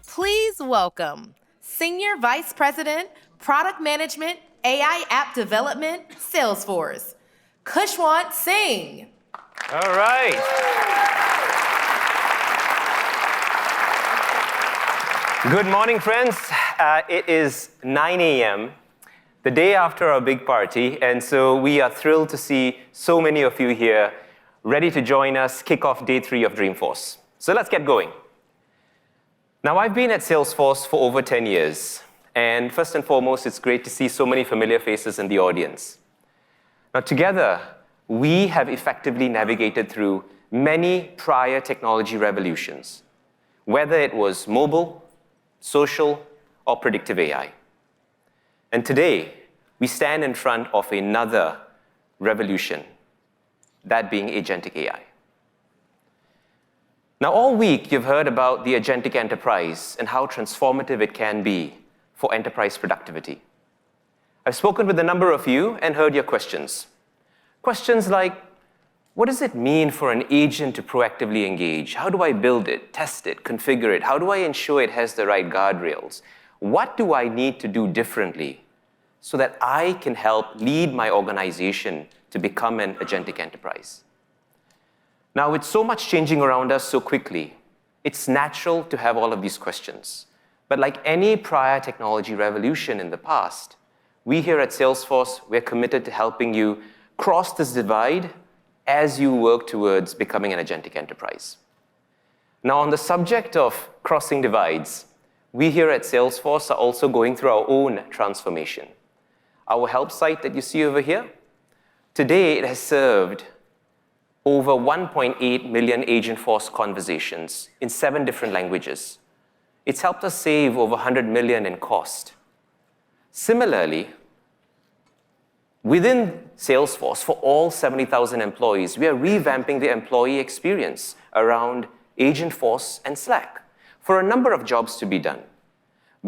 Please welcome Senior Vice President, Product Management, AI App Development, Salesforce, Kushwant Singh. All right. Good morning, friends. It is 9 a.m., the day after our big party, and so we are thrilled to see so many of you here ready to join us kick off day 3 of Dreamforce. So let's get going. Now, I've been at Salesforce for over 10 years, and first and foremost, it's great to see so many familiar faces in the audience. Now, together, we have effectively navigated through many prior technology revolutions, whether it was mobile, social, or predictive AI. And today, we stand in front of another revolution, that being Agentic AI. Now, all week, you've heard about the Agentic Enterprise and how transformative it can be for enterprise productivity. I've spoken with a number of you and heard your questions. Questions like, what does it mean for an agent to proactively engage? How do I build it, test it, configure it? How do I ensure it has the right guardrails? What do I need to do differently so that I can help lead my organization to become an Agentic Enterprise? Now, with so much changing around us so quickly, it's natural to have all of these questions. But like any prior technology revolution in the past, we here at Salesforce, we're committed to helping you cross this divide as you work towards becoming an Agentic Enterprise. Now, on the subject of crossing divides, we here at Salesforce are also going through our own transformation. Our help site that you see over here, today it has served over 1.8 million Agentforce conversations in 7 different languages. It's helped us save over 100 million in cost. Similarly, within Salesforce, for all 70,000 employees, we are revamping the employee experience around Agentforce and Slack for a number of jobs to be done,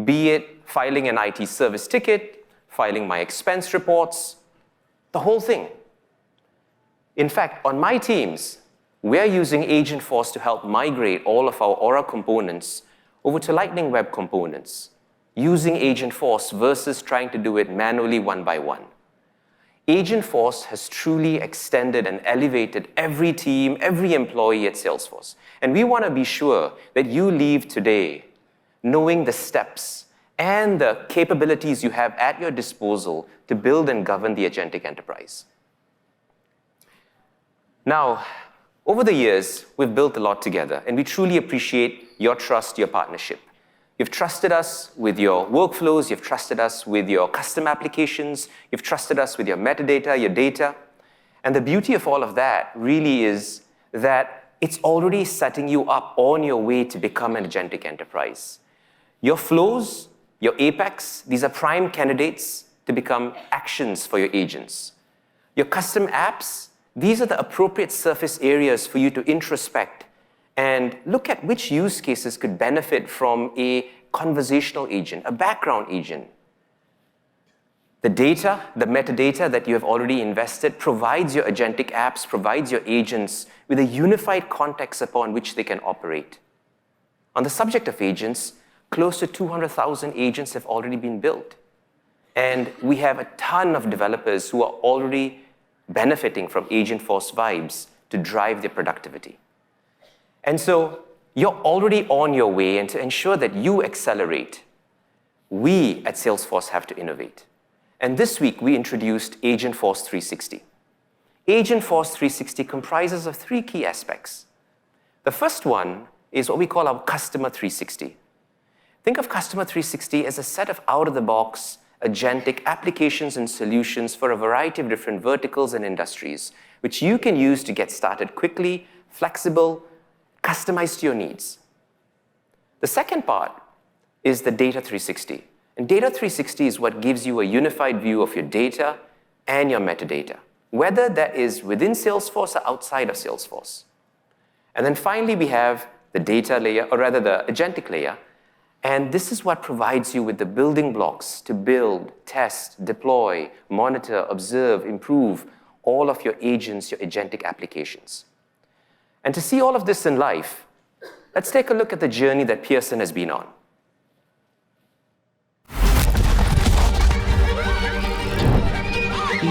be it filing an IT service ticket, filing my expense reports, the whole thing. In fact, on my teams, we're using Agentforce to help migrate all of our Aura components over to Lightning Web components, using Agentforce versus trying to do it manually one by one. Agentforce has truly extended and elevated every team, every employee at Salesforce. And we want to be sure that you leave today knowing the steps and the capabilities you have at your disposal to build and govern the Agentic Enterprise. Now, over the years, we've built a lot together, and we truly appreciate your trust, your partnership. You've trusted us with your workflows, you've trusted us with your custom applications, you've trusted us with your metadata, your data. And the beauty of all of that really is that it's already setting you up on your way to become an Agentic Enterprise. Your flows, your Apex, these are prime candidates to become actions for your agents. Your custom apps, these are the appropriate surface areas for you to introspect and look at which use cases could benefit from a conversational agent, a background agent. The data, the metadata that you have already invested provides your agentic apps, provides your agents with a unified context upon which they can operate. On the subject of agents, close to 200,000 agents have already been built. And we have a ton of developers who are already benefiting from Agentforce vibes to drive their productivity. And so you're already on your way, and to ensure that you accelerate, we at Salesforce have to innovate. And this week, we introduced Agentforce 360. Agentforce 360 comprises of 3 key aspects. The first one is what we call our Customer 360. Think of Customer 360 as a set of out-of-the-box agentic applications and solutions for a variety of different verticals and industries, which you can use to get started quickly, flexible, customized to your needs. The second part is the Data 360. And Data 360 is what gives you a unified view of your data and your metadata, whether that is within Salesforce or outside of Salesforce. And then finally, we have the data layer, or rather the agentic layer. And this is what provides you with the building blocks to build, test, deploy, monitor, observe, improve all of your agents, your agentic applications. And to see all of this in life, let's take a look at the journey that Pearson has been on.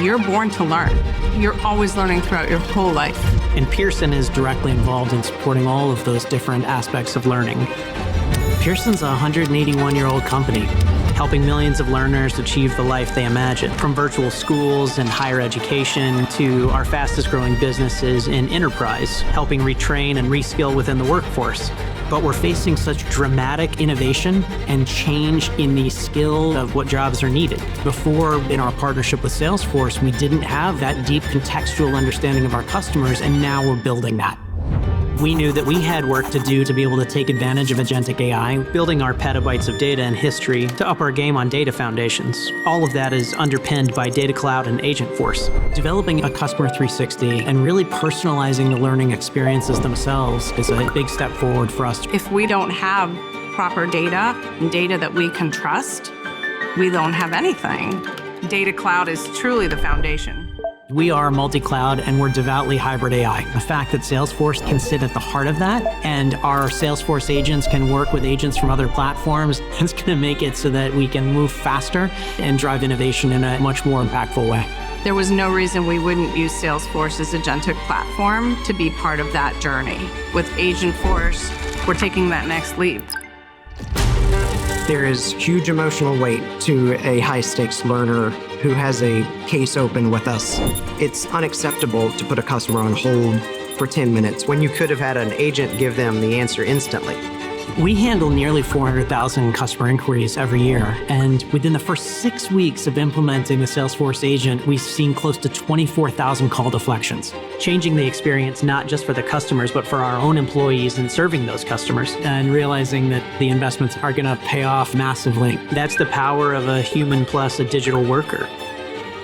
You're born to learn. You're always learning throughout your whole life. And Pearson is directly involved in supporting all of those different aspects of learning. Pearson's a 181-year-old company, helping millions of learners achieve the life they imagine, from virtual schools and higher education to our fastest growing businesses in enterprise, helping retrain and reskill within the workforce. But we're facing such dramatic innovation and change in the skill of what jobs are needed. Before, in our partnership with Salesforce, we didn't have that deep contextual understanding of our customers, and now we're building that. We knew that we had work to do to be able to take advantage of agentic AI, building our petabytes of data and history to up our game on data foundations. All of that is underpinned by Data Cloud and Agentforce. Developing a customer 360 and really personalizing the learning experiences themselves is a big step forward for us. If we don't have proper data and data that we can trust, we don't have anything. Data Cloud is truly the foundation. We are multi-cloud and we're devoutly hybrid AI. The fact that Salesforce can sit at the heart of that and our Salesforce agents can work with agents from other platforms, it's going to make it so that we can move faster and drive innovation in a much more impactful way. There was no reason we wouldn't use Salesforce's agentic platform to be part of that journey. With Agentforce, we're taking that next leap. There is huge emotional weight to a high-stakes learner who has a case open with us. It's unacceptable to put a customer on hold for 10 minutes when you could have had an agent give them the answer instantly. We handle nearly 400,000 customer inquiries every year, and within the first 6 weeks of implementing the Salesforce agent, we've seen close to 24,000 call deflections, changing the experience not just for the customers, but for our own employees and serving those customers, and realizing that the investments are going to pay off massively. That's the power of a human plus a digital worker.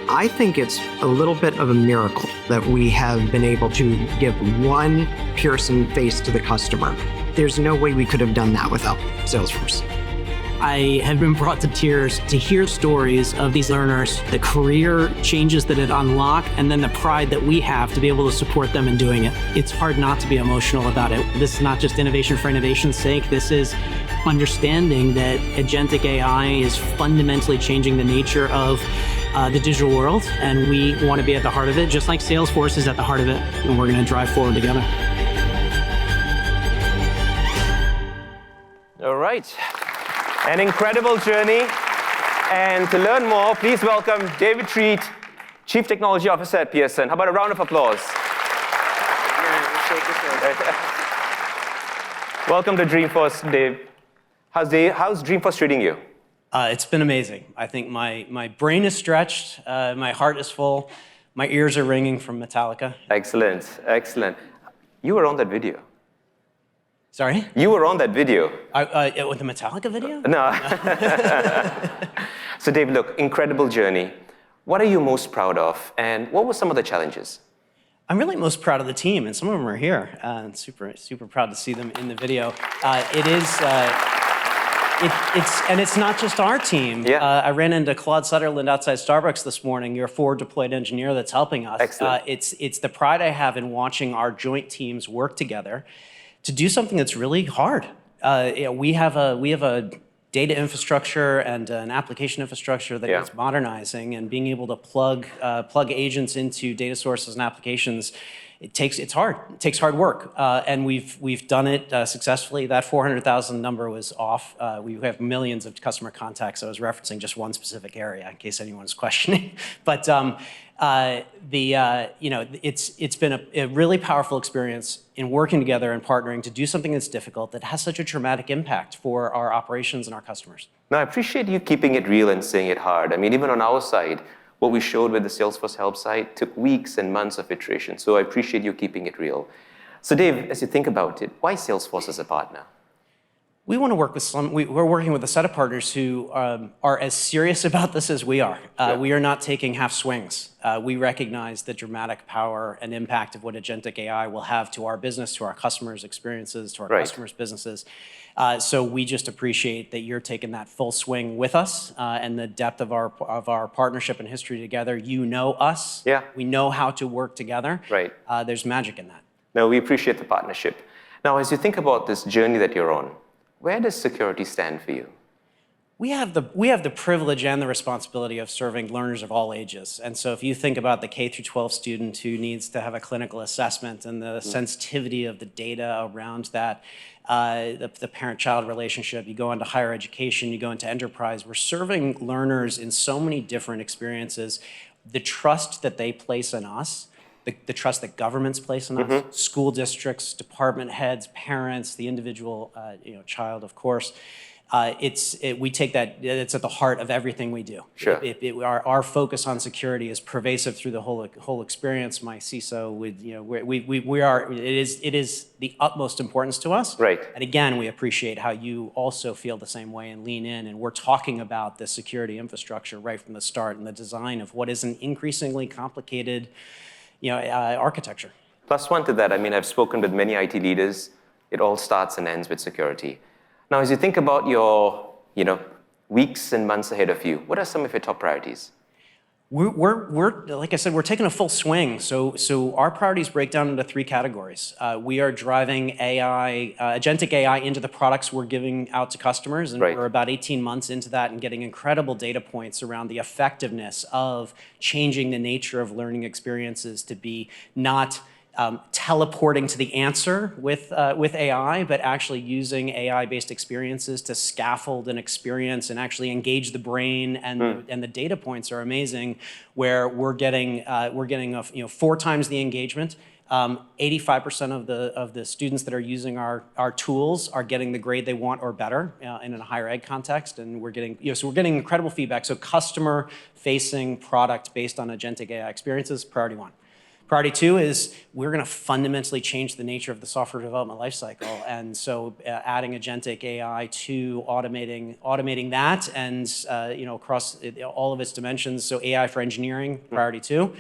I think it's a little bit of a miracle that we have been able to give one Pearson face to the customer. There's no way we could have done that without Salesforce. I have been brought to tears to hear stories of these learners, the career changes that it unlocked, and then the pride that we have to be able to support them in doing it. It's hard not to be emotional about it. This is not just innovation for innovation's sake. This is understanding that agentic AI is fundamentally changing the nature of the digital world, and we want to be at the heart of it, just like Salesforce is at the heart of it, and we're going to drive forward together. All right. An incredible journey. And to learn more, please welcome David Treat, Chief Technology Officer at Pearson. How about a round of applause? Welcome to Dreamforce, Dave. How's Dreamforce treating you? It's been amazing. I think my brain is stretched, my heart is full, my ears are ringing from Metallica. Excellent, excellent. You were on that video. Sorry? You were on that video. With the Metallica video? No. So Dave, look, incredible journey. What are you most proud of, and what were some of the challenges? I'm really most proud of the team, and some of them are here. And super proud to see them in the video. It's not just our team. Yeah. I ran into Claude Sutherland outside Starbucks this morning, your forward deployed engineer that's helping us. Excellent. It's the pride I have in watching our joint teams work together to do something that's really hard. We have a data infrastructure and an application infrastructure that is modernizing, and being able to plug agents into data sources and applications. It's hard. It takes hard work, and we've done it successfully. That 400,000 number was off. We have millions of customer contacts. I was referencing just one specific area in case anyone's questioning. But it's been a really powerful experience in working together and partnering to do something that's difficult that has such a dramatic impact for our operations and our customers. Now, I appreciate you keeping it real and saying it hard. I mean, even on our side, what we showed with the Salesforce help site took weeks and months of iteration. So I appreciate you keeping it real. So Dave, as you think about it, why Salesforce as a partner? We want to work with we're working with a set of partners who are as serious about this as we are. We are not taking half swings. We recognize the dramatic power and impact of what agentic AI will have to our business, to our customers' experiences, to our customers' businesses. So we just appreciate that you're taking that full swing with us, and the depth of our partnership and history together. You know us. Yeah. We know how to work together. Right. There's magic in that. No, we appreciate the partnership. Now, as you think about this journey that you're on, where does security stand for you? We have the privilege and the responsibility of serving learners of all ages. And so if you think about the K through 12 student who needs to have a clinical assessment and the sensitivity of the data around that, the parent-child relationship, you go into higher education, you go into enterprise, we're serving learners in so many different experiences. The trust that they place in us, the trust that governments place in us, school districts, department heads, parents, the individual child, of course, we take that, it's at the heart of everything we do. Sure. Our focus on security is pervasive through the whole experience. My CISO it is the utmost importance to us. Right. And again, we appreciate how you also feel the same way and lean in. And we're talking about the security infrastructure right from the start and the design of what is an increasingly complicated architecture. Plus one to that, I mean, I've spoken with many IT leaders. It all starts and ends with security. Now, as you think about your, weeks and months ahead of you, what are some of your top priorities? We're like I said, we're taking a full swing. So our priorities break down into 3 categories. We are driving AI, agentic AI into the products we're giving out to customers, and we're about 18 months into that and getting incredible data points around the effectiveness of changing the nature of learning experiences to be not teleporting to the answer with AI, but actually using AI-based experiences to scaffold an experience and actually engage the brain. And the data points are amazing, where we're getting 4 times the engagement. 85% of the students that are using our tools are getting the grade they want or better in a higher ed context, and we're getting incredible feedback. So customer-facing product based on agentic AI experiences, priority 1. Priority 2 is we're going to fundamentally change the nature of the software development lifecycle, and so adding agentic AI to automating that, and across all of its dimensions. So AI for engineering, priority 2,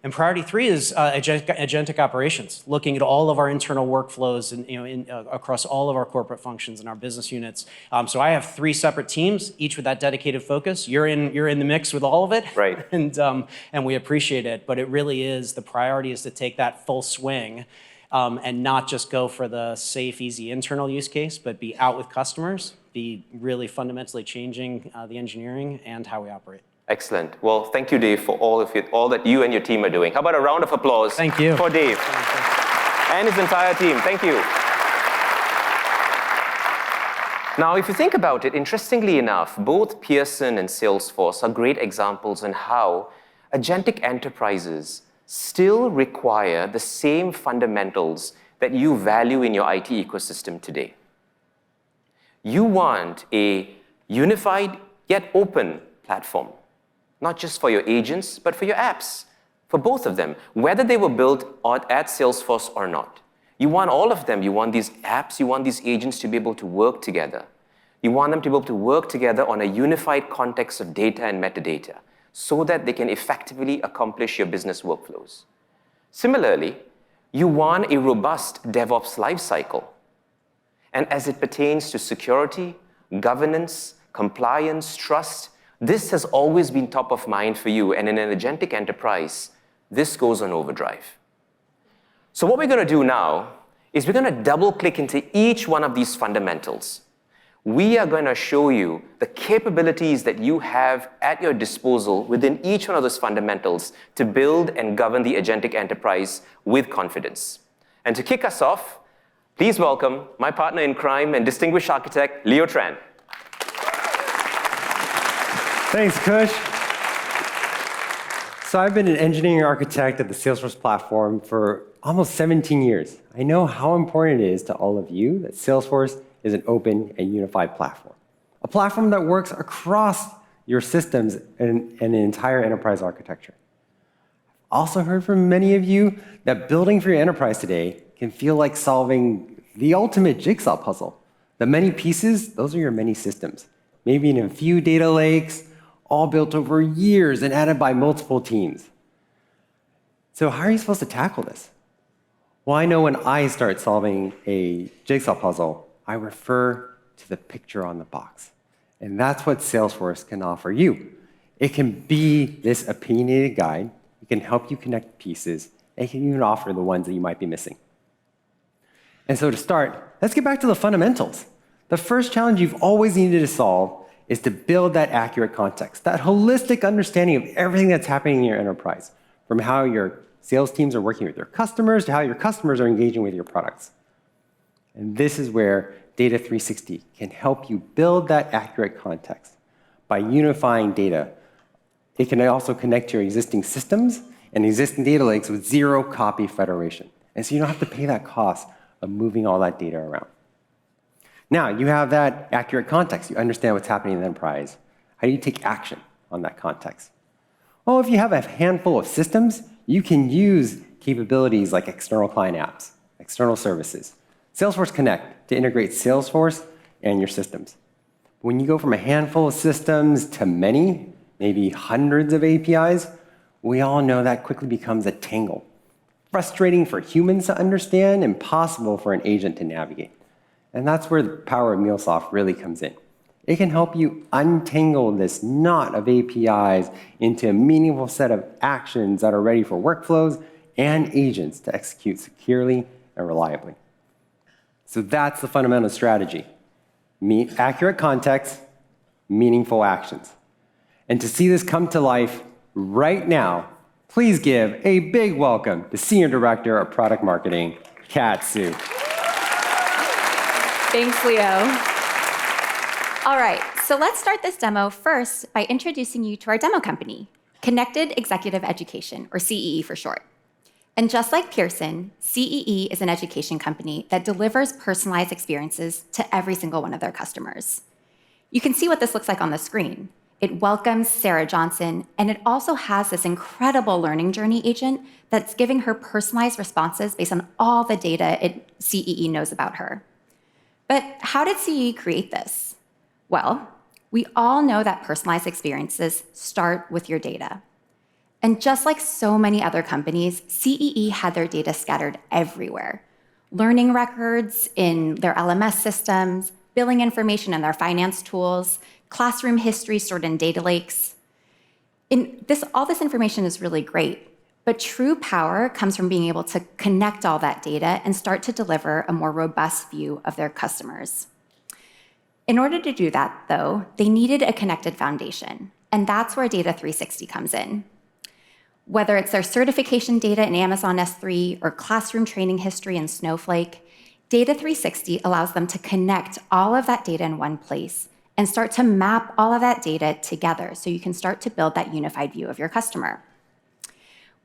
and priority 3 is agentic operations, looking at all of our internal workflows and across all of our corporate functions and our business units. So I have 3 separate teams, each with that dedicated focus. You're in the mix with all of it, right? And we appreciate it, but it really is the priority is to take that full swing and not just go for the safe, easy internal use case, but be out with customers, be really fundamentally changing the engineering and how we operate. Excellent. Well, thank you, Dave, for all that you and your team are doing. How about a round of applause for Dave and his entire team? Thank you. Now, if you think about it, interestingly enough, both Pearson and Salesforce are great examples on how agentic enterprises still require the same fundamentals that you value in your IT ecosystem today. You want a unified yet open platform, not just for your agents, but for your apps, for both of them, whether they were built at Salesforce or not. You want all of them. You want these apps, you want these agents to be able to work together. You want them to be able to work together on a unified context of data and metadata, so that they can effectively accomplish your business workflows. Similarly, you want a robust DevOps lifecycle. And as it pertains to security, governance, compliance, trust, this has always been top of mind for you. And in an agentic enterprise, this goes on overdrive. So what we're going to do now is we're going to double-click into each one of these fundamentals. We are going to show you the capabilities that you have at your disposal within each one of those fundamentals to build and govern the agentic enterprise with confidence. And to kick us off, please welcome my partner in crime and distinguished architect, Leo Tran. Thanks, Kush. So I've been an engineering architect at the Salesforce platform for almost 17 years. I know how important it is to all of you that Salesforce is an open and unified platform. A platform that works across your systems and an entire enterprise architecture. I've also heard from many of you that building for your enterprise today can feel like solving the ultimate jigsaw puzzle. The many pieces, those are your many systems. Maybe in a few data lakes, all built over years and added by multiple teams. So how are you supposed to tackle this? Well, I know when I start solving a jigsaw puzzle, I refer to the picture on the box. And that's what Salesforce can offer you. It can be this opinionated guide. It can help you connect pieces. It can even offer the ones that you might be missing. And so to start, let's get back to the fundamentals. The first challenge you've always needed to solve is to build that accurate context, that holistic understanding of everything that's happening in your enterprise, from how your sales teams are working with your customers to how your customers are engaging with your products. And this is where Data 360 can help you build that accurate context. By unifying data, it can also connect to your existing systems and existing data lakes with zero-copy federation. And so you don't have to pay that cost of moving all that data around. Now, you have that accurate context. You understand what's happening in the enterprise. How do you take action on that context? Well, if you have a handful of systems, you can use capabilities like external client apps, external services, Salesforce Connect to integrate Salesforce and your systems. When you go from a handful of systems to many, maybe hundreds of APIs, we all know that quickly becomes a tangle. Frustrating for humans to understand, impossible for an agent to navigate. And that's where the power of MuleSoft really comes in. It can help you untangle this knot of APIs into a meaningful set of actions that are ready for workflows and agents to execute securely and reliably. So that's the fundamental strategy. Accurate context, meaningful actions. And to see this come to life right now, please give a big welcome to Senior Director of Product Marketing, Kat Su. Thanks, Leo. All right, so let's start this demo first by introducing you to our demo company, Connected Executive Education, or CEE for short. And just like Pearson, CEE is an education company that delivers personalized experiences to every single one of their customers. You can see what this looks like on the screen. It welcomes Sarah Johnson, and it also has this incredible learning journey agent that's giving her personalized responses based on all the data CEE knows about her. But how did CEE create this? Well, we all know that personalized experiences start with your data. And just like so many other companies, CEE had their data scattered everywhere. Learning records in their LMS systems, billing information in their finance tools, classroom history stored in data lakes. All this information is really great, but true power comes from being able to connect all that data and start to deliver a more robust view of their customers. In order to do that, though, they needed a connected foundation, and that's where Data 360 comes in. Whether it's their certification data in Amazon S3 or classroom training history in Snowflake, Data 360 allows them to connect all of that data in one place and start to map all of that data together so you can start to build that unified view of your customer.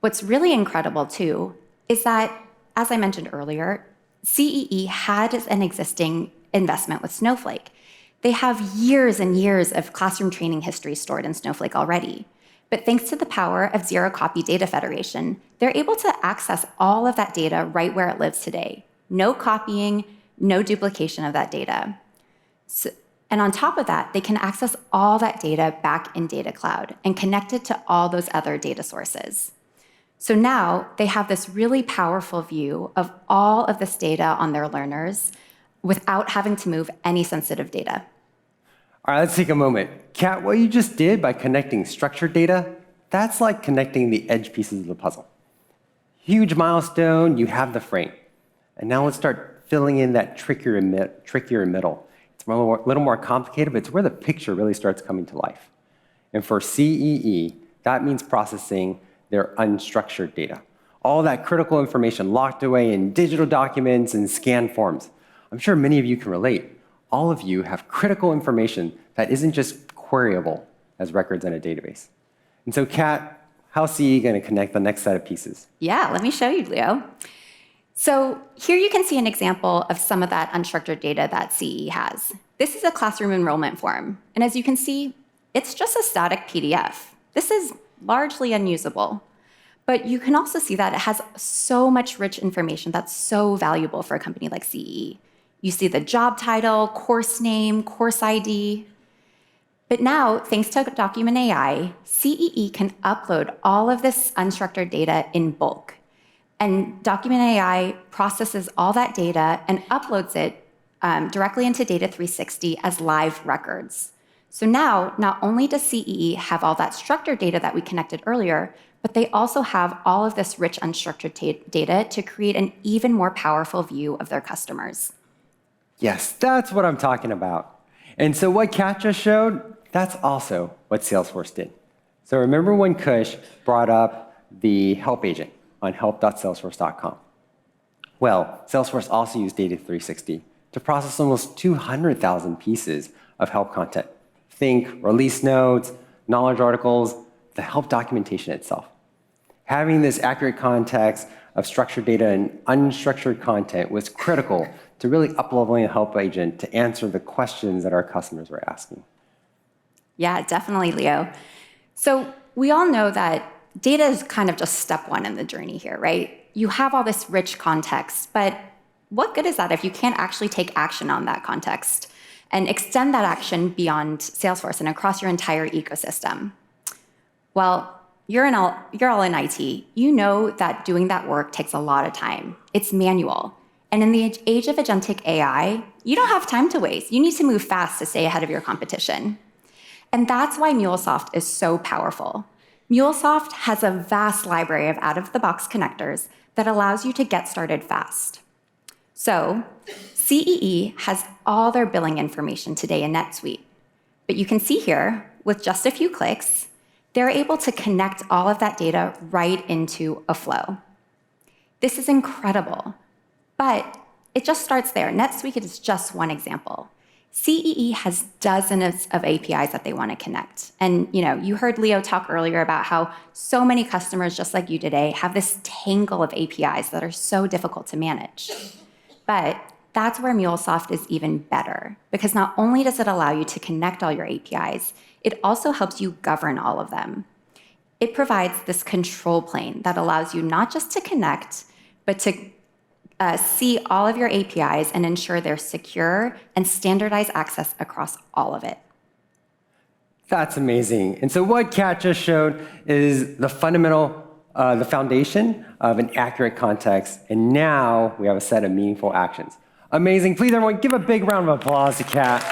What's really incredible, too, is that, as I mentioned earlier, CEE had an existing investment with Snowflake. They have years and years of classroom training history stored in Snowflake already. But thanks to the power of zero-copy data federation, they're able to access all of that data right where it lives today. No copying, no duplication of that data. And on top of that, they can access all that data back in Data Cloud and connect it to all those other data sources. So now they have this really powerful view of all of this data on their learners without having to move any sensitive data. All right, let's take a moment. Kat, what you just did by connecting structured data, that's like connecting the edge pieces of the puzzle. Huge milestone, you have the frame. And now let's start filling in that trickier middle. It's a little more complicated, but it's where the picture really starts coming to life. And for CEE, that means processing their unstructured data. All that critical information locked away in digital documents and scanned forms. I'm sure many of you can relate. All of you have critical information that isn't just queryable as records in a database. And so, Kat, how's CEE going to connect the next set of pieces? Yeah, let me show you, Leo. So here you can see an example of some of that unstructured data that CEE has. This is a classroom enrollment form. And as you can see, it's just a static PDF. This is largely unusable. But you can also see that it has so much rich information that's so valuable for a company like CEE. You see the job title, course name, course ID. But now, thanks to Document AI, CEE can upload all of this unstructured data in bulk. And Document AI processes all that data and uploads it directly into Data 360 as live records. So now, not only does CEE have all that structured data that we connected earlier, but they also have all of this rich unstructured data to create an even more powerful view of their customers. Yes, that's what I'm talking about. And so what Kat just showed, that's also what Salesforce did. So remember when Kush brought up the help agent on help.salesforce.com? Well, Salesforce also used Data 360 to process almost 200,000 pieces of help content. Think release notes, knowledge articles, the help documentation itself. Having this accurate context of structured data and unstructured content was critical to really up-leveling a help agent to answer the questions that our customers were asking. Yeah, definitely, Leo. So we all know that data is kind of just step one in the journey here, right? You have all this rich context, but what good is that if you can't actually take action on that context and extend that action beyond Salesforce and across your entire ecosystem? Well, you're all in IT. You know that doing that work takes a lot of time. It's manual. And in the age of agentic AI, you don't have time to waste. You need to move fast to stay ahead of your competition. And that's why MuleSoft is so powerful. MuleSoft has a vast library of out-of-the-box connectors that allows you to get started fast. So CEE has all their billing information today in NetSuite. But you can see here, with just a few clicks, they're able to connect all of that data right into a flow. This is incredible, but it just starts there. NetSuite is just one example. CEE has dozens of APIs that they want to connect. And you heard Leo talk earlier about how so many customers, just like you today, have this tangle of APIs that are so difficult to manage. But that's where MuleSoft is even better, because not only does it allow you to connect all your APIs, it also helps you govern all of them. It provides this control plane that allows you not just to connect, but to see all of your APIs and ensure they're secure and standardized access across all of it. That's amazing. And so what Kat just showed is the the foundation of an accurate context. And now we have a set of meaningful actions. Amazing. Please, everyone, give a big round of applause to Kat.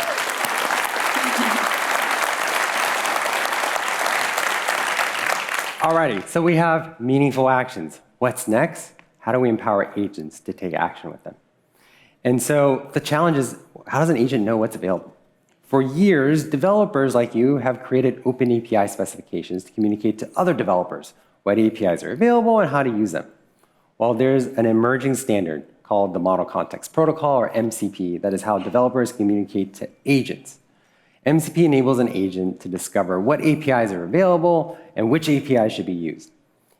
Alrighty, so we have meaningful actions. What's next? How do we empower agents to take action with them? And so the challenge is, how does an agent know what's available? For years, developers like you have created open API specifications to communicate to other developers what APIs are available and how to use them. Well, there's an emerging standard called the Model Context Protocol, or MCP, that is how developers communicate to agents. MCP enables an agent to discover what APIs are available and which APIs should be used.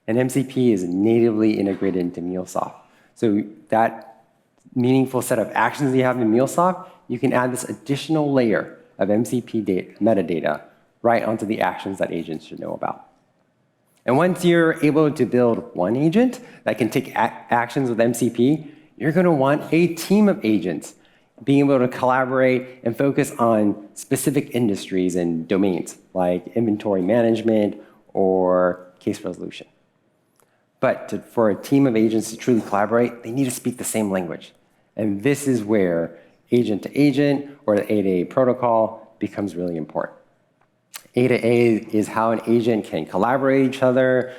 And MCP is natively integrated into MuleSoft. So that meaningful set of actions that you have in MuleSoft, you can add this additional layer of MCP metadata right onto the actions that agents should know about. And once you're able to build one agent that can take actions with MCP, you're going to want a team of agents being able to collaborate and focus on specific industries and domains like inventory management or case resolution. But for a team of agents to truly collaborate, they need to speak the same language. And this is where agent to agent or the A2A protocol becomes really important. A2A is how an agent can collaborate with each other,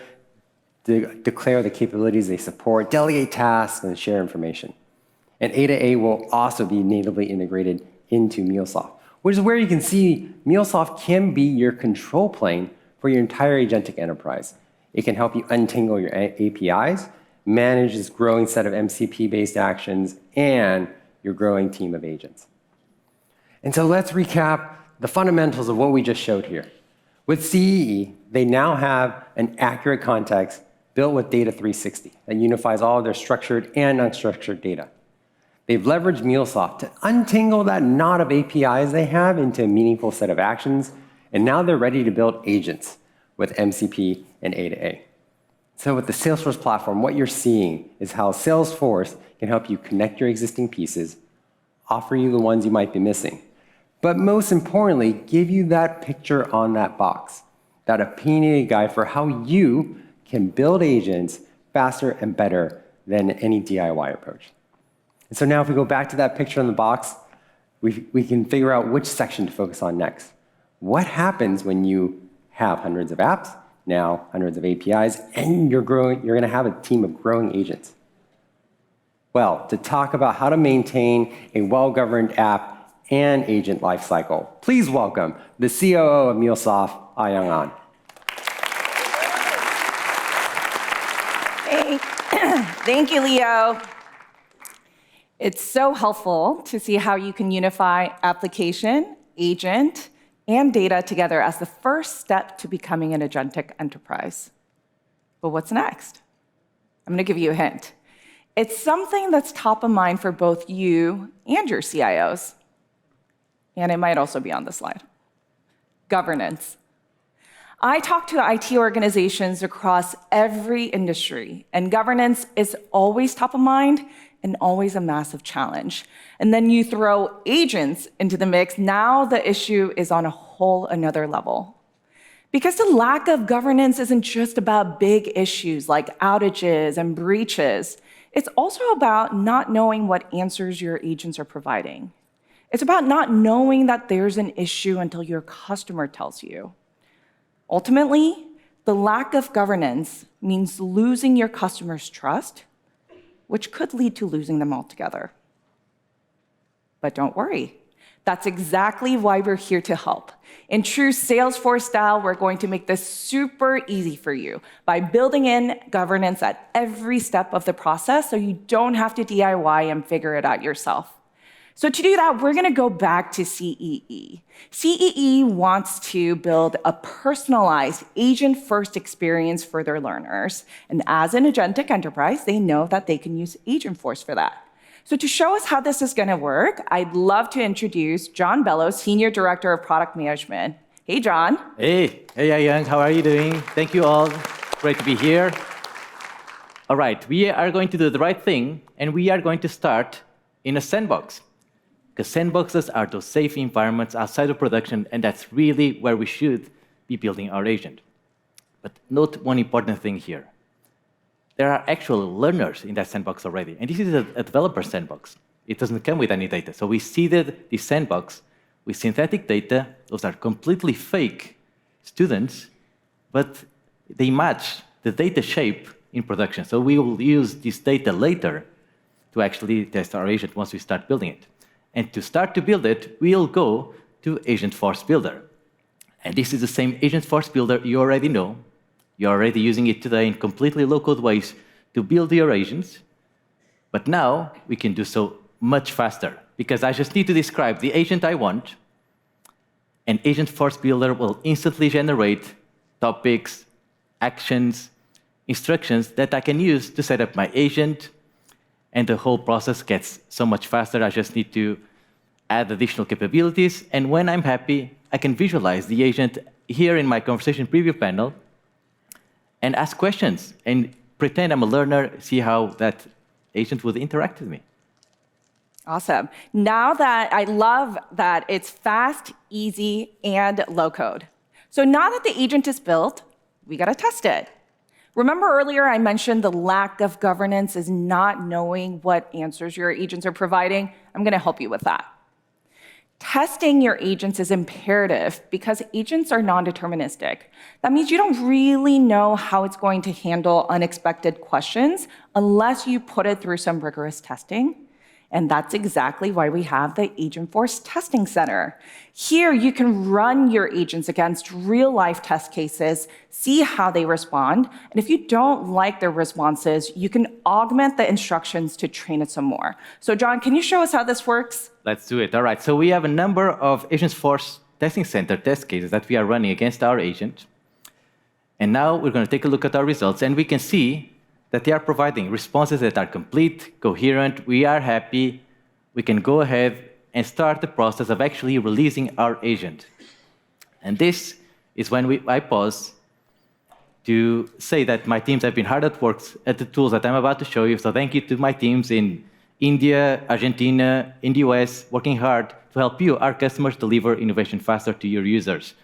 declare the capabilities they support, delegate tasks, and share information. And A2A will also be natively integrated into MuleSoft, which is where you can see MuleSoft can be your control plane for your entire Agentic Enterprise. It can help you untangle your APIs, manage this growing set of MCP-based actions, and your growing team of agents. And so let's recap the fundamentals of what we just showed here. With CEE, they now have an accurate context built with Data 360 that unifies all of their structured and unstructured data. They've leveraged MuleSoft to untangle that knot of APIs they have into a meaningful set of actions, and now they're ready to build agents with MCP and A2A. So with the Salesforce platform, what you're seeing is how Salesforce can help you connect your existing pieces, offer you the ones you might be missing, but most importantly, give you that picture on that box, that opinionated guide for how you can build agents faster and better than any DIY approach. And so now if we go back to that picture on the box, we can figure out which section to focus on next. What happens when you have hundreds of apps, now hundreds of APIs, and you're going to have a team of growing agents? Well, to talk about how to maintain a well-governed app and agent lifecycle. Please welcome the COO of MuleSoft, Ah-Young An. Thank you, Leo. It's so helpful to see how you can unify application, agent, and data together as the first step to becoming an agentic enterprise. But what's next? I'm going to give you a hint. It's something that's top of mind for both you and your CIOs. And it might also be on the slide. Governance. I talk to IT organizations across every industry, and governance is always top of mind and always a massive challenge. And then you throw agents into the mix, now the issue is on a whole another level. Because the lack of governance isn't just about big issues like outages and breaches. It's also about not knowing what answers your agents are providing. It's about not knowing that there's an issue until your customer tells you. Ultimately, the lack of governance means losing your customers' trust, which could lead to losing them altogether. But don't worry. That's exactly why we're here to help. In true Salesforce style, we're going to make this super easy for you by building in governance at every step of the process so you don't have to DIY and figure it out yourself. So to do that, we're going to go back to CEE. CEE wants to build a personalized agent-first experience for their learners. And as an agentic enterprise, they know that they can use Agentforce for that. So to show us how this is going to work, I'd love to introduce John Bellows, Senior Director of Product Management. Hey, John. Hey, Ah-Young, how are you doing? Thank you all. Great to be here. All right, we are going to do the right thing, and we are going to start in a sandbox. Because sandboxes are those safe environments outside of production, and that's really where we should be building our agent. But note one important thing here. There are actual learners in that sandbox already, and this is a developer sandbox. It doesn't come with any data. So we seeded this sandbox with synthetic data. Those are completely fake students, but they match the data shape in production. So we will use this data later to actually test our agent once we start building it. And to start to build it, we'll go to Agentforce Builder. And this is the same Agentforce Builder you already know. You're already using it today in completely low-code ways to build your agents. But now we can do so much faster, because I just need to describe the agent I want, and Agentforce Builder will instantly generate topics, actions, instructions that I can use to set up my agent, and the whole process gets so much faster. I just need to add additional capabilities, and when I'm happy, I can visualize the agent here in my conversation preview panel and ask questions and pretend I'm a learner, see how that agent would interact with me. Awesome. Now that I love that it's fast, easy, and low code. So now that the agent is built, we got to test it. Remember earlier I mentioned the lack of governance is not knowing what answers your agents are providing? I'm going to help you with that. Testing your agents is imperative because agents are non-deterministic. That means you don't really know how it's going to handle unexpected questions unless you put it through some rigorous testing. And that's exactly why we have the Agentforce Testing Center. Here, you can run your agents against real-life test cases, see how they respond, and if you don't like their responses, you can augment the instructions to train it some more. So John, can you show us how this works? Let's do it. All right, so we have a number of Agentforce Testing Center test cases that we are running against our agent. And now we're going to take a look at our results, and we can see that they are providing responses that are complete, coherent, we are happy, we can go ahead and start the process of actually releasing our agent. And this is when I pause to say that my teams have been hard at work at the tools that I'm about to show you. So thank you to my teams in India, Argentina, in the US, working hard to help you, our customers, deliver innovation faster to your users.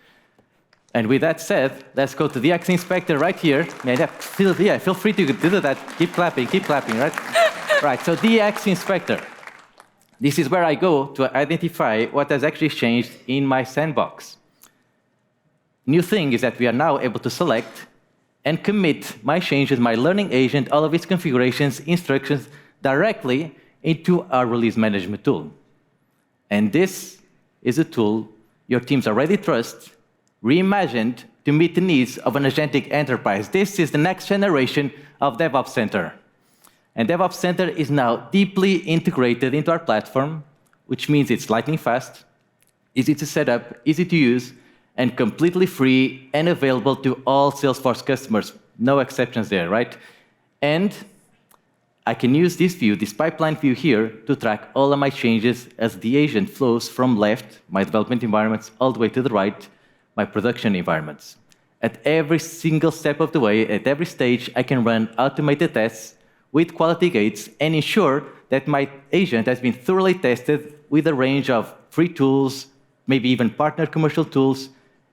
And with that said, let's go to the DX Inspector right here. Feel free to do that. Keep clapping, right? Right, so DX Inspector. This is where I go to identify what has actually changed in my sandbox. New thing is that we are now able to select and commit my changes, my learning agent, all of its configurations, instructions, directly into our release management tool. And this is a tool your teams already trust, reimagined to meet the needs of an agentic enterprise. This is the next generation of DevOps Center. And DevOps Center is now deeply integrated into our platform, which means it's lightning fast, easy to set up, easy to use, and completely free and available to all Salesforce customers. No exceptions there, right? And I can use this view, this pipeline view here, to track all of my changes as the agent flows from left, my development environments, all the way to the right, my production environments. At every single step of the way, at every stage, I can run automated tests with quality gates and ensure that my agent has been thoroughly tested with a range of free tools, maybe even partner commercial tools,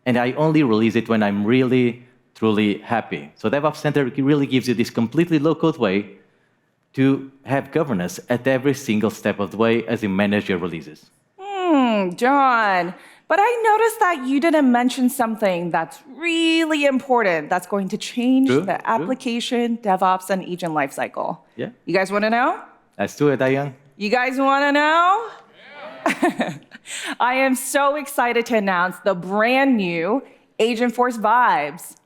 and I only release it when I'm really, truly happy. So DevOps Center really gives you this completely low-code way to have governance at every single step of the way as you manage your releases. John, but I noticed that you didn't mention something that's really important that's going to change the application, DevOps, and agent lifecycle. Yeah. You guys want to know? Let's do it, Diane. You guys want to know? Yeah. I am so excited to announce the brand new Agentforce Vibes.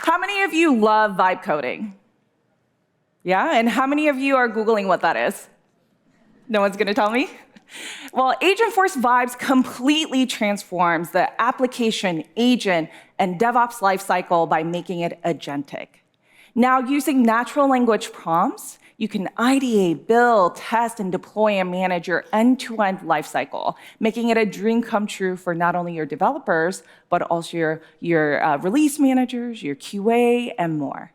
How many of you love vibe coding? Yeah, and how many of you are Googling what that is? No one's going to tell me? Well, Agentforce Vibes completely transforms the application, agent, and DevOps lifecycle by making it agentic. Now, using natural language prompts, you can ideate, build, test, and deploy and manage your end-to-end lifecycle, making it a dream come true for not only your developers, but also your release managers, your QA, and more.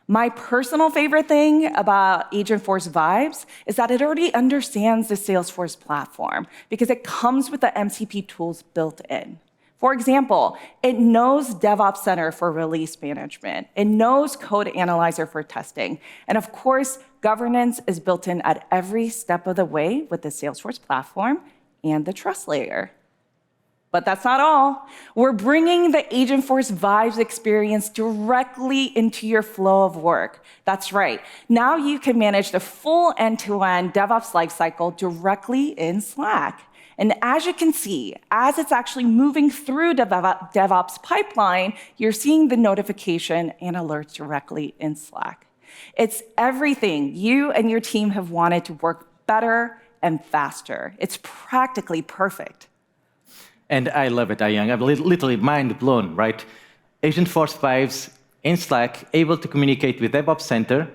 My personal favorite thing about Agentforce Vibes is that it already understands the Salesforce platform because it comes with the MCP tools built in. For example, it knows DevOps Center for release management. It knows Code Analyzer for testing. And of course, governance is built in at every step of the way with the Salesforce platform and the trust layer. But that's not all. We're bringing the Agentforce Vibes experience directly into your flow of work. That's right. Now you can manage the full end-to-end DevOps lifecycle directly in Slack. And as you can see, as it's actually moving through the DevOps pipeline, you're seeing the notification and alerts directly in Slack. It's everything you and your team have wanted to work better and faster. It's practically perfect. And I love it, Ayang. I'm literally mind blown, right? Agentforce Vibes in Slack, able to communicate with DevOps Center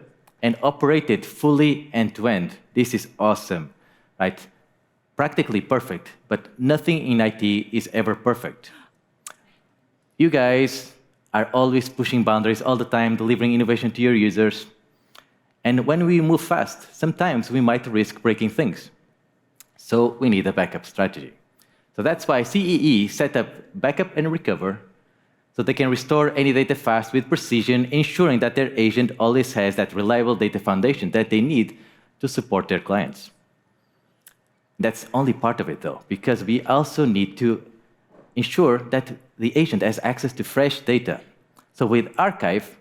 and operate it fully end-to-end. This is awesome, right? Practically perfect, but nothing in IT is ever perfect. You guys are always pushing boundaries all the time, delivering innovation to your users. And when we move fast, sometimes we might risk breaking things. So we need a backup strategy. So that's why CEE set up backup and recover so they can restore any data fast with precision, ensuring that their agent always has that reliable data foundation that they need to support their clients. That's only part of it, though, because we also need to ensure that the agent has access to fresh data. So with Archive,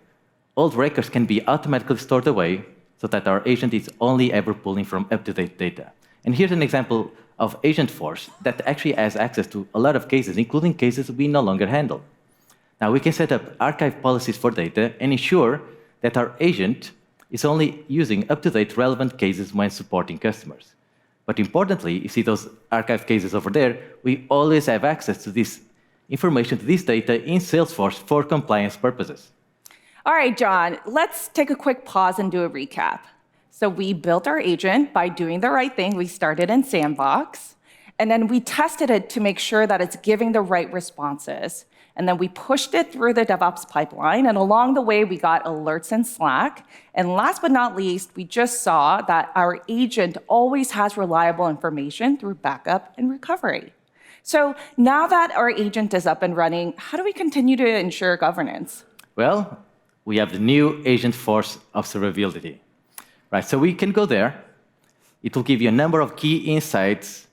old records can be automatically stored away so that our agent is only ever pulling from up-to-date data. And here's an example of Agentforce that actually has access to a lot of cases, including cases we no longer handle. Now, we can set up archive policies for data and ensure that our agent is only using up-to-date relevant cases when supporting customers. But importantly, you see those archive cases over there, we always have access to this information, to this data in Salesforce for compliance purposes. All right, John, let's take a quick pause and do a recap. So we built our agent by doing the right thing. We started in Sandbox, and then we tested it to make sure that it's giving the right responses. And then we pushed it through the DevOps pipeline, and along the way, we got alerts in Slack. And last but not least, we just saw that our agent always has reliable information through backup and recovery. So now that our agent is up and running, how do we continue to ensure governance? Well, we have the new Agentforce observability. Right, so we can go there. It will give you a number of key insights,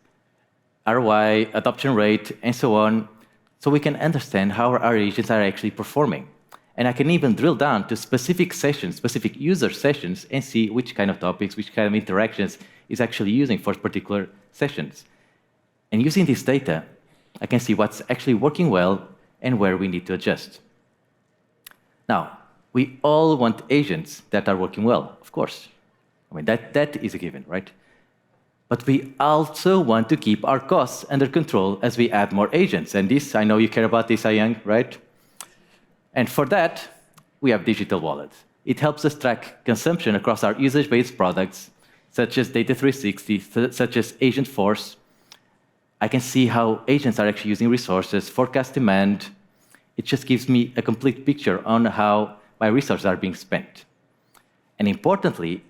ROI, adoption rate, and so on, so we can understand how our agents are actually performing. And I can even drill down to specific sessions, specific user sessions, and see which kind of topics, which kind of interactions is actually using for particular sessions. And using this data, I can see what's actually working well and where we need to adjust. Now, we all want agents that are working well, of course. I mean, that is a given, right? But we also want to keep our costs under control as we add more agents. And this, I know you care about this, Young, right? And for that, we have Digital Wallet. It helps us track consumption across our usage-based products, such as Data 360, such as Agentforce. I can see how agents are actually using resources, forecast demand. It just gives me a complete picture on how my resources are being spent. And importantly,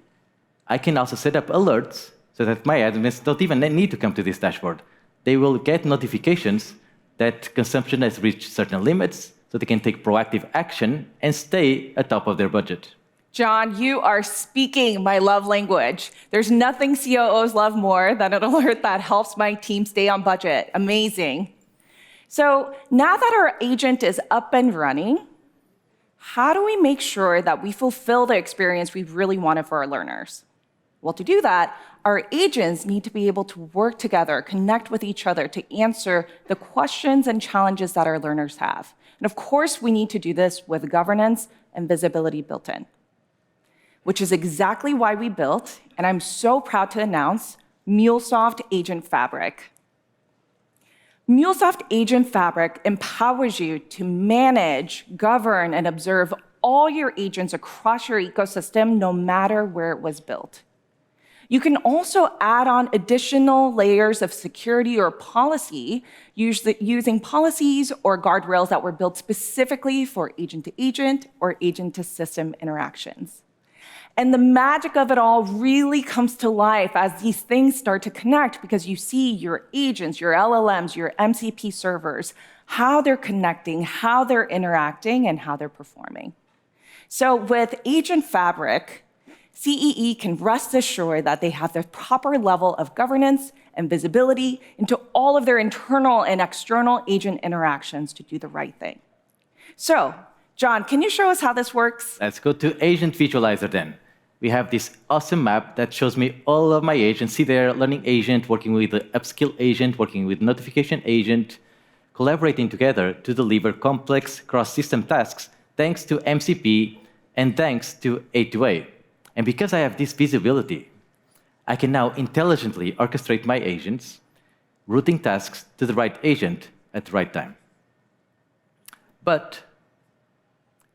I can also set up alerts so that my admins don't even need to come to this dashboard. They will get notifications that consumption has reached certain limits, so they can take proactive action and stay atop of their budget. John, you are speaking my love language. There's nothing COOs love more than an alert that helps my team stay on budget. Amazing. So now that our agent is up and running, how do we make sure that we fulfill the experience we really wanted for our learners? Well, to do that, our agents need to be able to work together, connect with each other to answer the questions and challenges that our learners have. And of course, we need to do this with governance and visibility built in, which is exactly why we built, and I'm so proud to announce, MuleSoft Agent Fabric. MuleSoft Agent Fabric empowers you to manage, govern, and observe all your agents across your ecosystem, no matter where it was built. You can also add on additional layers of security or policy using policies or guardrails that were built specifically for agent-to-agent or agent-to-system interactions. And the magic of it all really comes to life as these things start to connect, because you see your agents, your LLMs, your MCP servers, how they're connecting, how they're interacting, and how they're performing. So with Agent Fabric, CEE can rest assured that they have the proper level of governance and visibility into all of their internal and external agent interactions to do the right thing. So, John, can you show us how this works? Let's go to Agent Visualizer then. We have this awesome map that shows me all of my agents. See there, learning agent, working with the upskill agent, working with notification agent, collaborating together to deliver complex cross-system tasks thanks to MCP and thanks to A2A. And because I have this visibility, I can now intelligently orchestrate my agents, routing tasks to the right agent at the right time. But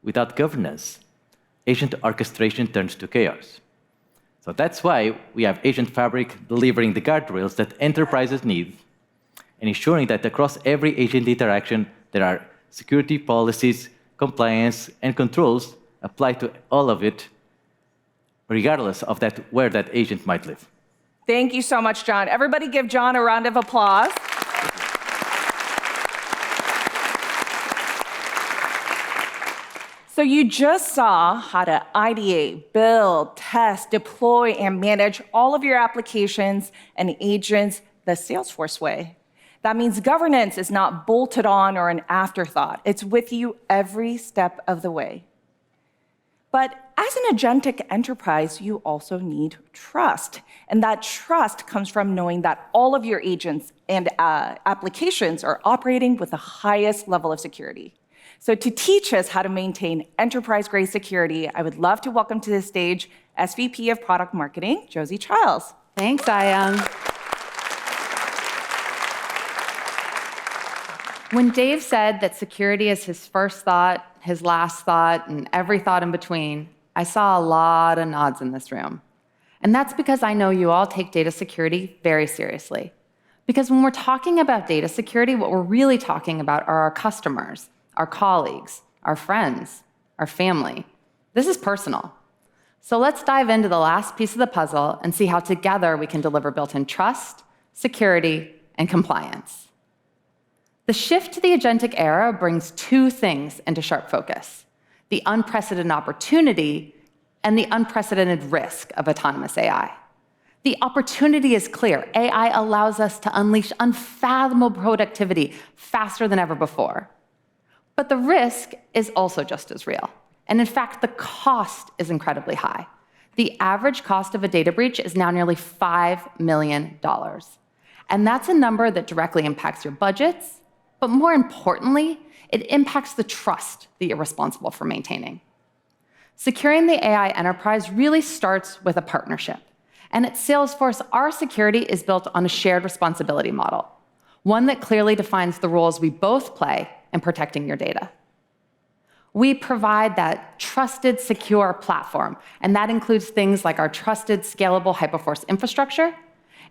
without governance, agent orchestration turns to chaos. So that's why we have Agent Fabric delivering the guardrails that enterprises need and ensuring that across every agent interaction, there are security policies, compliance, and controls applied to all of it, regardless of where that agent might live. Thank you so much, John. Everybody give John a round of applause. So you just saw how to ideate, build, test, deploy, and manage all of your applications and agents the Salesforce way. That means governance is not bolted on or an afterthought. It's with you every step of the way. But as an agentic enterprise, you also need trust. And that trust comes from knowing that all of your agents and applications are operating with the highest level of security. So to teach us how to maintain enterprise-grade security, I would love to welcome to the stage SVP of Product Marketing, Josie Childs. Thanks, Ayang. When Dave said that security is his first thought, his last thought, and every thought in between, I saw a lot of nods in this room. And that's because I know you all take data security very seriously. Because when we're talking about data security, what we're really talking about are our customers, our colleagues, our friends, our family. This is personal. So let's dive into the last piece of the puzzle and see how together we can deliver built-in trust, security, and compliance. The shift to the agentic era brings two things into sharp focus: the unprecedented opportunity and the unprecedented risk of autonomous AI. The opportunity is clear. AI allows us to unleash unfathomable productivity faster than ever before. But the risk is also just as real. And in fact, the cost is incredibly high. The average cost of a data breach is now nearly $5 million. And that's a number that directly impacts your budgets, but more importantly, it impacts the trust that you're responsible for maintaining. Securing the AI enterprise really starts with a partnership. And at Salesforce, our security is built on a shared responsibility model, one that clearly defines the roles we both play in protecting your data. We provide that trusted, secure platform, and that includes things like our trusted, scalable Hyperforce infrastructure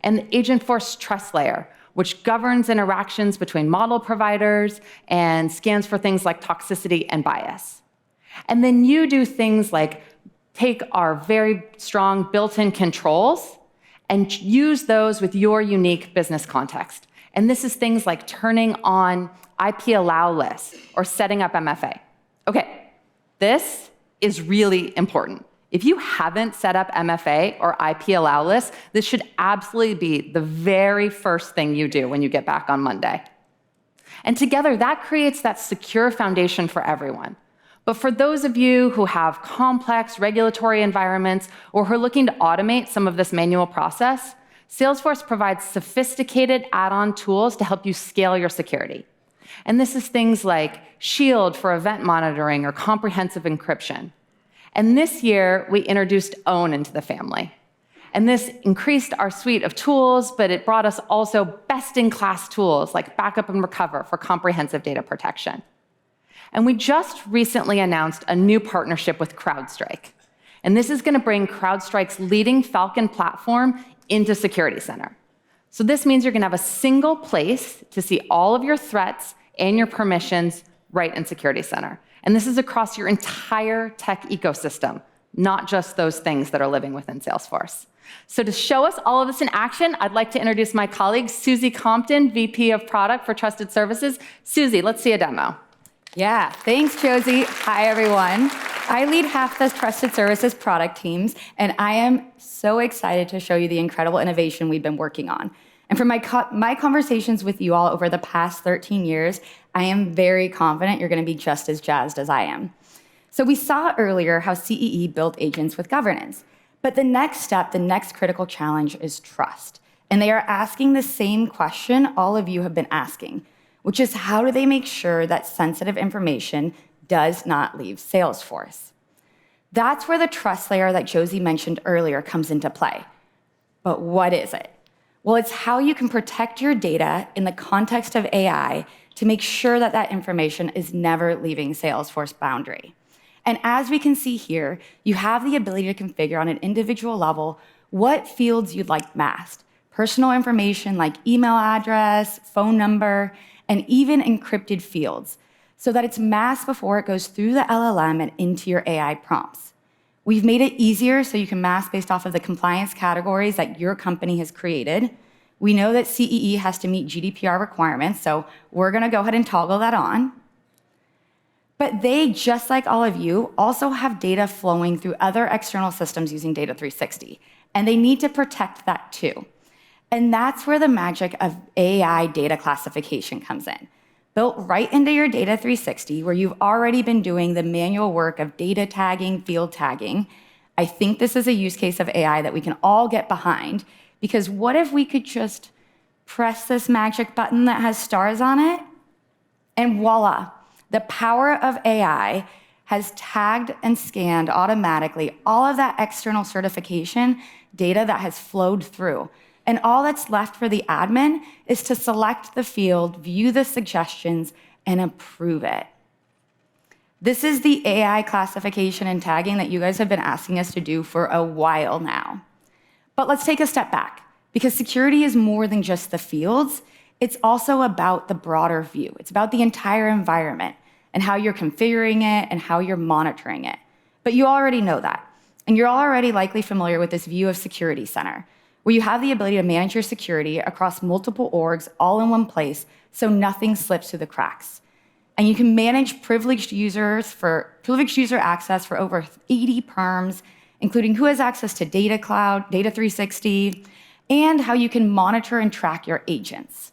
and the Agentforce trust layer, which governs interactions between model providers and scans for things like toxicity and bias. And then you do things like take our very strong built-in controls and use those with your unique business context. And this is things like turning on IP allow lists or setting up MFA. Okay, this is really important. If you haven't set up MFA or IP allow lists, this should absolutely be the very first thing you do when you get back on Monday. And together, that creates that secure foundation for everyone. But for those of you who have complex regulatory environments or who are looking to automate some of this manual process, Salesforce provides sophisticated add-on tools to help you scale your security. And this is things like Shield for event monitoring or comprehensive encryption. And this year, we introduced Own into the family. And this increased our suite of tools, but it brought us also best-in-class tools like Backup and Recover for comprehensive data protection. And we just recently announced a new partnership with CrowdStrike. And this is going to bring CrowdStrike's leading Falcon platform into Security Center. So this means you're going to have a single place to see all of your threats and your permissions right in Security Center. And this is across your entire tech ecosystem, not just those things that are living within Salesforce. So to show us all of this in action, I'd like to introduce my colleague, Susie Compton, VP of Product for Trusted Services. Susie, let's see a demo. Yeah, thanks, Josie. Hi, everyone. I lead half the Trusted Services product teams, and I am so excited to show you the incredible innovation we've been working on. And from my conversations with you all over the past 13 years, I am very confident you're going to be just as jazzed as I am. So we saw earlier how CEE built agents with governance. But the next step, the next critical challenge is trust. And they are asking the same question all of you have been asking, which is how do they make sure that sensitive information does not leave Salesforce? That's where the trust layer that Josie mentioned earlier comes into play. But what is it? Well, it's how you can protect your data in the context of AI to make sure that that information is never leaving Salesforce boundary. And as we can see here, you have the ability to configure on an individual level what fields you'd like masked. Personal information like email address, phone number, and even encrypted fields, so that it's masked before it goes through the LLM and into your AI prompts. We've made it easier so you can mask based off of the compliance categories that your company has created. We know that CEE has to meet GDPR requirements, so we're going to go ahead and toggle that on. But they, just like all of you, also have data flowing through other external systems using Data 360, and they need to protect that too. And that's where the magic of AI data classification comes in. Built right into your Data 360, where you've already been doing the manual work of data tagging, field tagging. I think this is a use case of AI that we can all get behind, because what if we could just press this magic button that has stars on it, and voila, the power of AI has tagged and scanned automatically all of that external certification data that has flowed through. And all that's left for the admin is to select the field, view the suggestions, and approve it. This is the AI classification and tagging that you guys have been asking us to do for a while now. But let's take a step back, because security is more than just the fields. It's also about the broader view. It's about the entire environment and how you're configuring it and how you're monitoring it. But you already know that. And you're already likely familiar with this view of Security Center, where you have the ability to manage your security across multiple orgs all in one place so nothing slips through the cracks. And you can manage privileged user access for over 80 perms, including who has access to Data Cloud, Data 360, and how you can monitor and track your agents.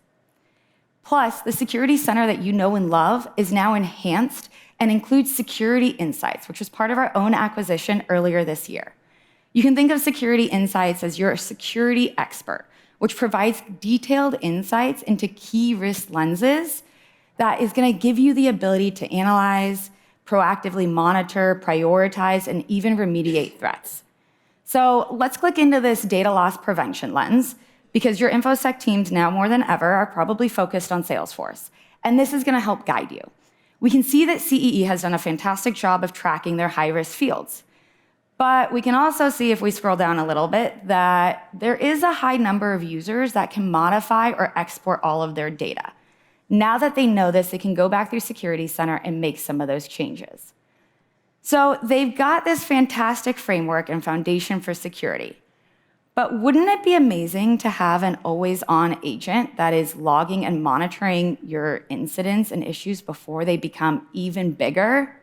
Plus, the security center that you know and love is now enhanced and includes security insights, which was part of our own acquisition earlier this year. You can think of security insights as your security expert, which provides detailed insights into key risk lenses that is going to give you the ability to analyze, proactively monitor, prioritize, and even remediate threats. So let's click into this data loss prevention lens, because your InfoSec teams now more than ever are probably focused on Salesforce, and this is going to help guide you. We can see that CEE has done a fantastic job of tracking their high-risk fields. But we can also see, if we scroll down a little bit, that there is a high number of users that can modify or export all of their data. Now that they know this, they can go back through Security Center and make some of those changes. So they've got this fantastic framework and foundation for security. But wouldn't it be amazing to have an always-on agent that is logging and monitoring your incidents and issues before they become even bigger?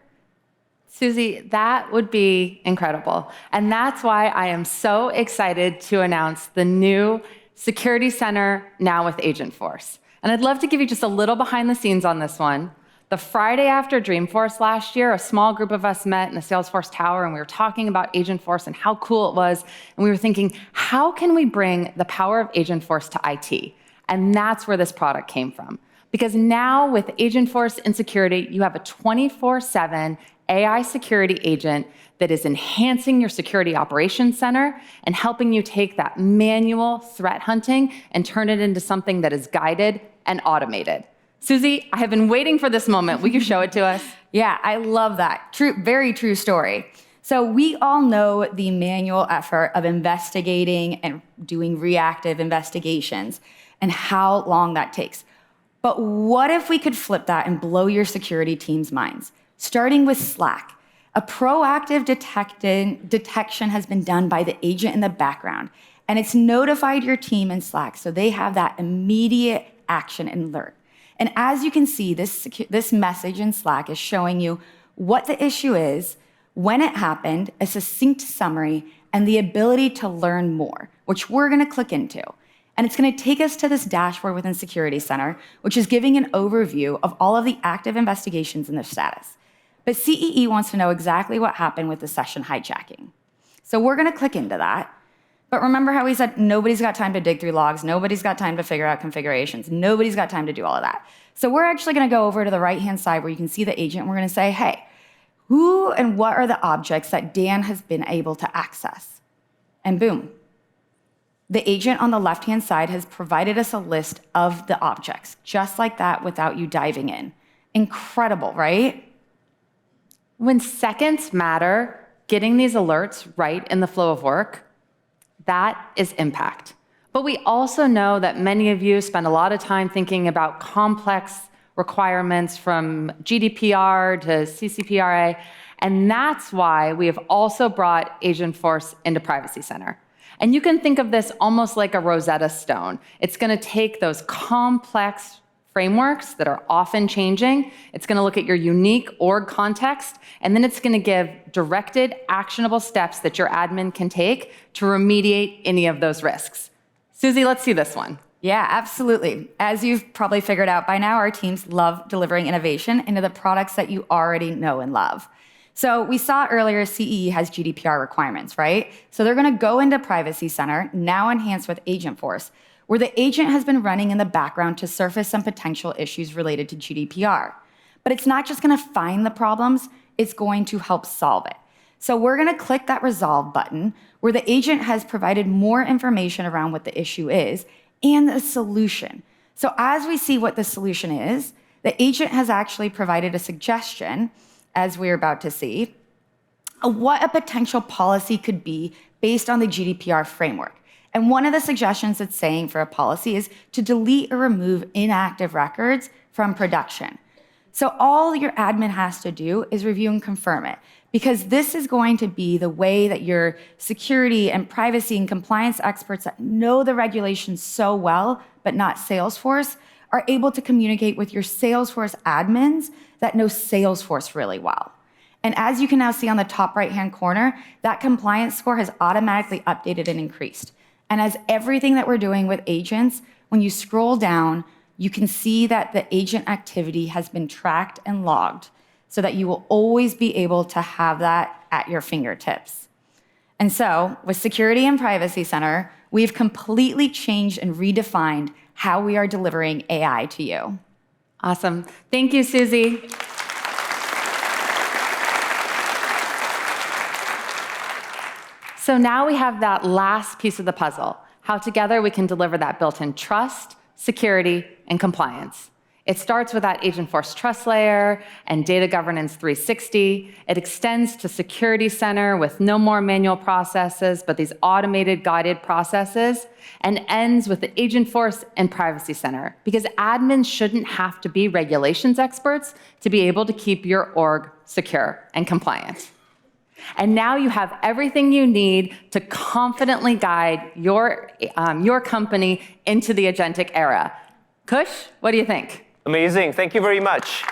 Susie, that would be incredible. And that's why I am so excited to announce the new Security Center now with Agentforce. And I'd love to give you just a little behind the scenes on this one. The Friday after Dreamforce last year, a small group of us met in the Salesforce Tower, and we were talking about Agentforce and how cool it was. And we were thinking, how can we bring the power of Agentforce to IT? And that's where this product came from. Because now with Agentforce in security, you have a 24/7 AI security agent that is enhancing your security operations center and helping you take that manual threat hunting and turn it into something that is guided and automated. Susie, I have been waiting for this moment. Will you show it to us? Yeah, I love that. Very true story. So we all know the manual effort of investigating and doing reactive investigations and how long that takes. But what if we could flip that and blow your security team's minds? Starting with Slack. A proactive detection has been done by the agent in the background, and it's notified your team in Slack so they have that immediate action and alert. And as you can see, this message in Slack is showing you what the issue is, when it happened, a succinct summary, and the ability to learn more, which we're going to click into. And it's going to take us to this dashboard within Security Center, which is giving an overview of all of the active investigations and their status. But CEE wants to know exactly what happened with the session hijacking. So we're going to click into that. But remember how we said nobody's got time to dig through logs, nobody's got time to figure out configurations, nobody's got time to do all of that. So we're actually going to go over to the right-hand side where you can see the agent, and we're going to say, hey, who and what are the objects that Dan has been able to access? And boom. The agent on the left-hand side has provided us a list of the objects, just like that, without you diving in. Incredible, right? When seconds matter, getting these alerts right in the flow of work, that is impact. But we also know that many of you spend a lot of time thinking about complex requirements from GDPR to CCPRA, and that's why we have also brought Agentforce into Privacy Center. And you can think of this almost like a Rosetta Stone. It's going to take those complex frameworks that are often changing. It's going to look at your unique org context, and then it's going to give directed, actionable steps that your admin can take to remediate any of those risks. Susie, let's see this one. Yeah, absolutely. As you've probably figured out by now, our teams love delivering innovation into the products that you already know and love. So we saw earlier CEE has GDPR requirements, right? So they're going to go into Privacy Center, now enhanced with Agentforce, where the agent has been running in the background to surface some potential issues related to GDPR. But it's not just going to find the problems, it's going to help solve it. So we're going to click that Resolve button, where the agent has provided more information around what the issue is and the solution. So as we see what the solution is, the agent has actually provided a suggestion, as we're about to see, of what a potential policy could be based on the GDPR framework. And one of the suggestions it's saying for a policy is to delete or remove inactive records from production. So all your admin has to do is review and confirm it, because this is going to be the way that your security and privacy and compliance experts that know the regulations so well, but not Salesforce, are able to communicate with your Salesforce admins that know Salesforce really well. And as you can now see on the top right-hand corner, that compliance score has automatically updated and increased. And as everything that we're doing with agents, when you scroll down, you can see that the agent activity has been tracked and logged so that you will always be able to have that at your fingertips. And so, with Security and Privacy Center, we've completely changed and redefined how we are delivering AI to you. Awesome. Thank you, Susie. So now we have that last piece of the puzzle, how together we can deliver that built-in trust, security, and compliance. It starts with that Agentforce trust layer and data governance 360. It extends to Security Center with no more manual processes, but these automated guided processes, and ends with the Agentforce and Privacy Center, because admins shouldn't have to be regulations experts to be able to keep your org secure and compliant. And now you have everything you need to confidently guide your company into the agentic era. Kush, what do you think? Amazing. Thank you very much.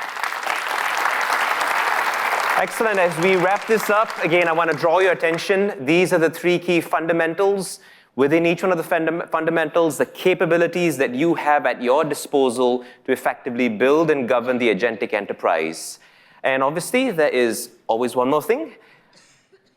Excellent. As we wrap this up, again, I want to draw your attention. These are the 3 key fundamentals. Within each one of the fundamentals, the capabilities that you have at your disposal to effectively build and govern the agentic enterprise. And obviously, there is always one more thing.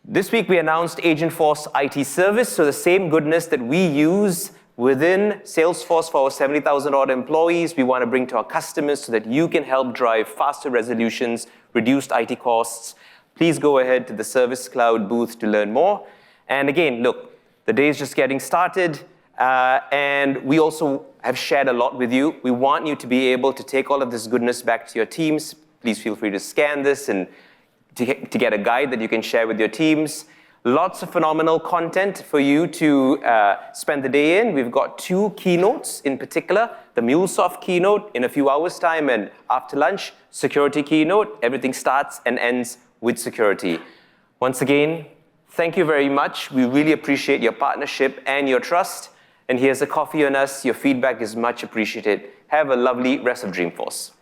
This week, we announced Agentforce IT Service, so the same goodness that we use within Salesforce for our 70,000 odd employees, we want to bring to our customers so that you can help drive faster resolutions, reduced IT costs. Please go ahead to the Service Cloud booth to learn more. And again, look, the day is just getting started, and we also have shared a lot with you. We want you to be able to take all of this goodness back to your teams. Please feel free to scan this and to get a guide that you can share with your teams. Lots of phenomenal content for you to spend the day in. We've got 2 keynotes in particular, the MuleSoft keynote in a few hours' time, and after lunch, security keynote. Everything starts and ends with security. Once again, thank you very much. We really appreciate your partnership and your trust. And here's a coffee on us. Your feedback is much appreciated. Have a lovely rest of Dreamforce.